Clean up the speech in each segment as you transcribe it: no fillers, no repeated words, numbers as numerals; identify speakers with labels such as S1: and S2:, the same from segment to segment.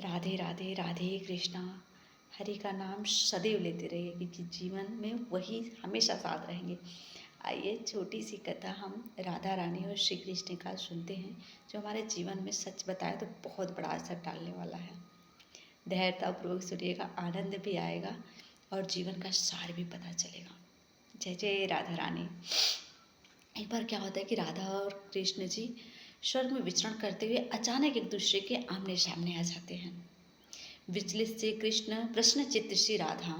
S1: राधे राधे राधे कृष्णा। हरि का नाम सदैव लेते रहिए क्योंकि जीवन में वही हमेशा साथ रहेंगे। आइए छोटी सी कथा हम राधा रानी और श्री कृष्ण का सुनते हैं, जो हमारे जीवन में सच बताए तो बहुत बड़ा असर डालने वाला है। धैर्यतापूर्वक सुनिएगा, आनंद भी आएगा और जीवन का सार भी पता चलेगा। जय जय राधा रानी। एक बार क्या होता है कि राधा और कृष्ण जी स्वर्ग में विचरण करते हुए अचानक एक दूसरे के आमने सामने आ जाते हैं। विचलित से कृष्ण, प्रश्न चित्त श्री राधा।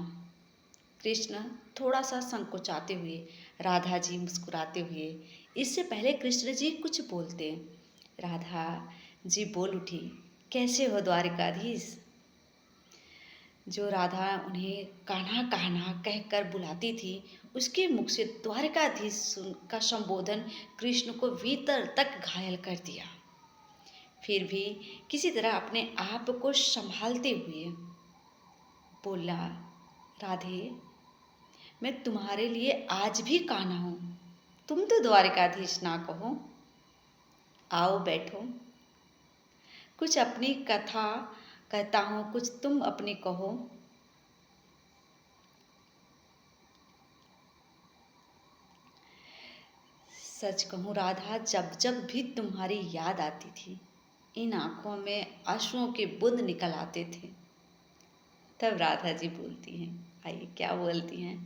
S1: कृष्ण थोड़ा सा संकोचाते हुए, राधा जी मुस्कुराते हुए। इससे पहले कृष्ण जी कुछ बोलते, राधा जी बोल उठी, कैसे हो द्वारिकाधीश। जो राधा उन्हें कान्हा कान्हा कहकर बुलाती थी, उसके मुख से द्वारिकाधीश का संबोधन कृष्ण को भीतर तक घायल कर दिया। फिर भी किसी तरह अपने आप को संभालते हुए बोला, राधे मैं तुम्हारे लिए आज भी कान्हा हूँ, तुम तो द्वारिकाधीश ना कहो। आओ बैठो, कुछ अपनी कथा कहता हूँ, कुछ तुम अपनी कहो। सच कहूँ राधा, जब जब भी तुम्हारी याद आती थी, इन आँखों में आंसुओं के बूंद निकल आते थे। तब राधा जी बोलती हैं, आइए क्या बोलती हैं।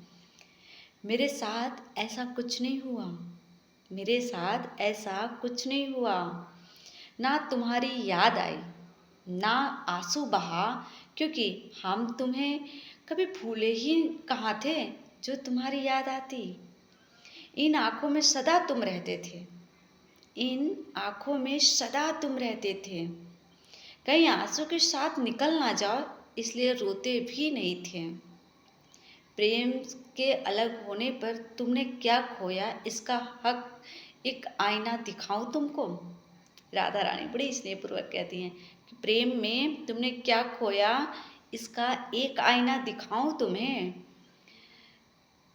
S1: मेरे साथ ऐसा कुछ नहीं हुआ, मेरे साथ ऐसा कुछ नहीं हुआ। ना तुम्हारी याद आई, ना आंसू बहा, क्योंकि हम तुम्हें कभी भूले ही कहाँ थे जो तुम्हारी याद आती। इन आँखों में सदा तुम रहते थे, इन आँखों में सदा तुम रहते थे। कहीं आंसू के साथ निकल ना जाओ, इसलिए रोते भी नहीं थे। प्रेम के अलग होने पर तुमने क्या खोया, इसका हक एक आईना दिखाऊं तुमको। राधा रानी बड़ी स्नेहपूर्वक कहती हैं कि प्रेम में तुमने क्या खोया, इसका एक आईना दिखाऊं तुम्हें।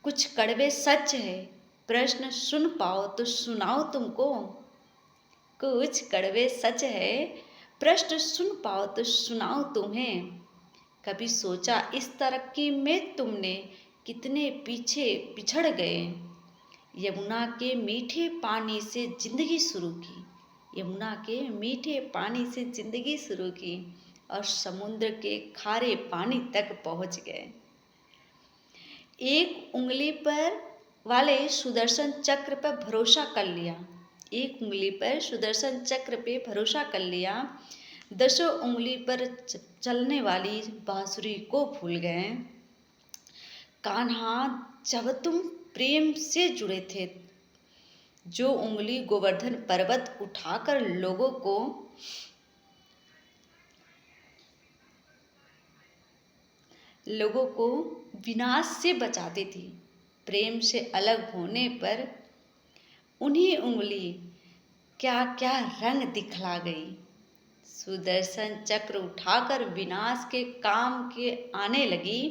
S1: कुछ कड़वे सच है, प्रश्न सुन पाओ तो सुनाओ तुमको। कुछ कड़वे सच है, प्रश्न सुन पाओ तो सुनाओ तुम्हें। कभी सोचा इस तरक्की में तुमने कितने पीछे पिछड़ गए। यमुना के मीठे पानी से जिंदगी शुरू की, यमुना के मीठे पानी से जिंदगी शुरू की और समुद्र के खारे पानी तक पहुंच गए। एक उंगली पर वाले सुदर्शन चक्र पर भरोसा कर लिया, एक उंगली पर सुदर्शन चक्र पे भरोसा कर लिया, दसों उंगली पर चलने वाली बांसुरी को भूल गए। कान्हा, जब तुम प्रेम से जुड़े थे, जो उंगली गोवर्धन पर्वत उठाकर लोगों को विनाश से बचाती थी, प्रेम से अलग होने पर उन्हीं उंगली क्या क्या रंग दिखला गई। सुदर्शन चक्र उठाकर विनाश के काम के आने लगी।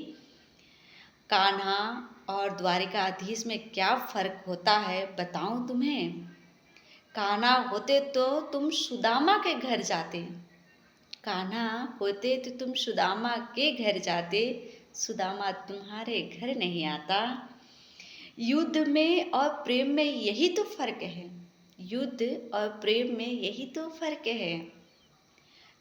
S1: कान्हा और द्वारिकाधीश में क्या फर्क होता है बताऊं तुम्हें। कान्हा होते तो तुम सुदामा के घर जाते, कान्हा होते तो तुम सुदामा के घर जाते, सुदामा तुम्हारे घर नहीं आता। युद्ध में और प्रेम में यही तो फर्क है, युद्ध और प्रेम में यही तो फर्क है।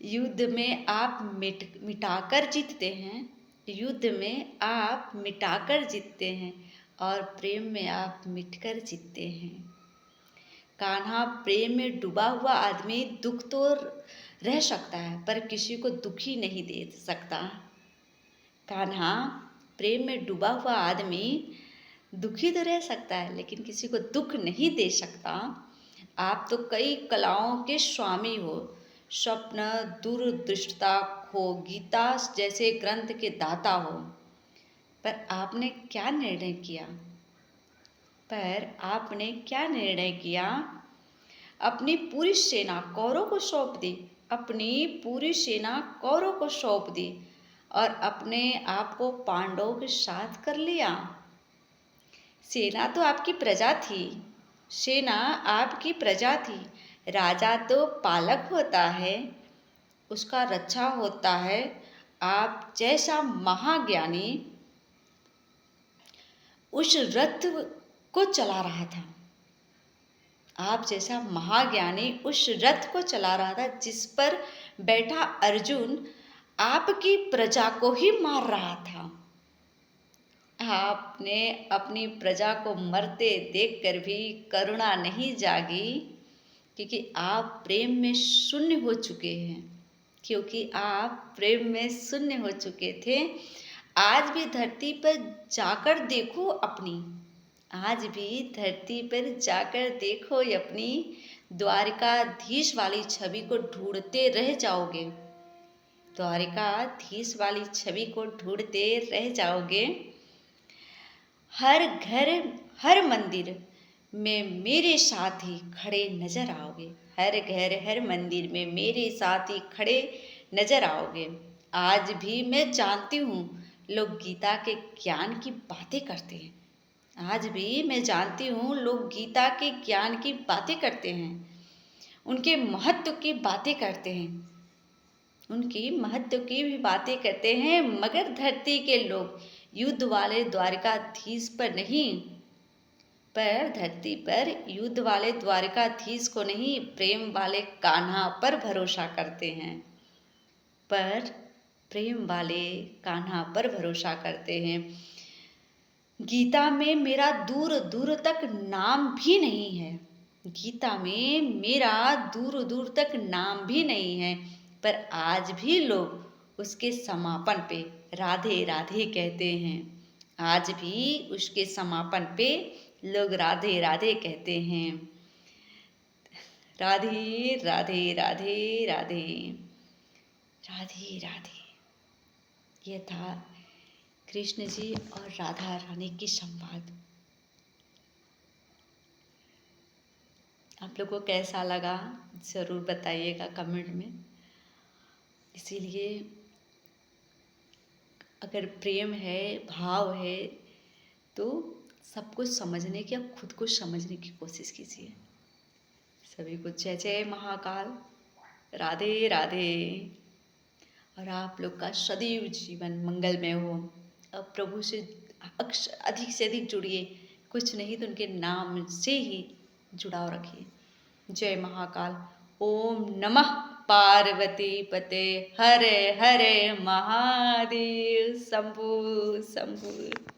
S1: युद्ध में आप मिटाकर जीतते हैं, युद्ध में आप मिटाकर जीतते हैं और प्रेम में आप मिटकर जीतते हैं। कान्हा, प्रेम में डूबा हुआ आदमी दुख तो रह सकता है पर किसी को दुखी नहीं दे सकता। कान्हा, प्रेम में डूबा हुआ आदमी दुखी तो रह सकता है लेकिन किसी को दुख नहीं दे सकता। आप तो कई कलाओं के स्वामी हो, स्वप्न, दूरदृष्टता हो, गीता जैसे ग्रंथ के दाता हो। पर आपने क्या निर्णय किया, पर आपने क्या निर्णय किया। अपनी पूरी सेना कौरवों को सौंप दी, अपनी पूरी सेना कौरवों को सौंप दी और अपने आप को पांडवों के साथ कर लिया। सेना तो आपकी प्रजा थी, सेना आपकी प्रजा थी, राजा तो पालक होता है, उसका रक्षा होता है। आप जैसा महाज्ञानी उस रथ को चला रहा था। आप जैसा महाज्ञानी उस रथ को चला रहा था जिस पर बैठा अर्जुन आपकी प्रजा को ही मार रहा था। आपने अपनी प्रजा को मरते देखकर भी करुणा नहीं जागी, क्योंकि आप प्रेम में शून्य हो चुके हैं। क्योंकि आप प्रेम में शून्य हो चुके थे। आज भी धरती पर जाकर देखो अपनी, आज भी धरती पर जाकर देखो अपनी द्वारिकाधीश वाली छवि को ढूंढते रह जाओगे। द्वारिकाधीश वाली छवि को ढूंढते रह जाओगे। हर घर हर मंदिर में मेरे साथ ही खड़े नजर आओगे। हर घर हर मंदिर में मेरे साथ ही खड़े नजर आओगे। आज भी मैं जानती हूँ लोग गीता के ज्ञान की बातें करते हैं। आज भी मैं जानती हूँ लोग गीता के ज्ञान की बातें करते हैं, उनके महत्व की बातें करते हैं, उनकी महत्व की भी बातें करते हैं। मगर धरती के लोग युद्ध वाले द्वारिकाधीश पर नहीं, पर धरती पर युद्ध वाले द्वारिकाधीश को नहीं, प्रेम वाले कान्हा पर भरोसा करते हैं। पर प्रेम वाले कान्हा पर भरोसा करते हैं। गीता में मेरा दूर दूर तक नाम भी नहीं है। गीता में मेरा दूर दूर तक नाम भी नहीं है, पर आज भी लोग उसके समापन पे राधे राधे कहते हैं। आज भी उसके समापन पे लोग राधे राधे कहते हैं। राधे राधे राधे राधे राधे राधे। यह था कृष्ण जी और राधा रानी की संवाद। आप लोगों को कैसा लगा ज़रूर बताइएगा कमेंट में। इसीलिए अगर प्रेम है, भाव है, तो सब कुछ समझने की, आप खुद को समझने की कोशिश कीजिए। सभी को जय जय महाकाल, राधे राधे। और आप लोग का सदैव जीवन मंगलमय हो। अब प्रभु से अधिक से अधिक जुड़िए, कुछ नहीं तो उनके नाम से ही जुड़ाव रखिए। जय महाकाल। ओम नमः पार्वती पते हरे हरे महादेव। शंभु शंभु।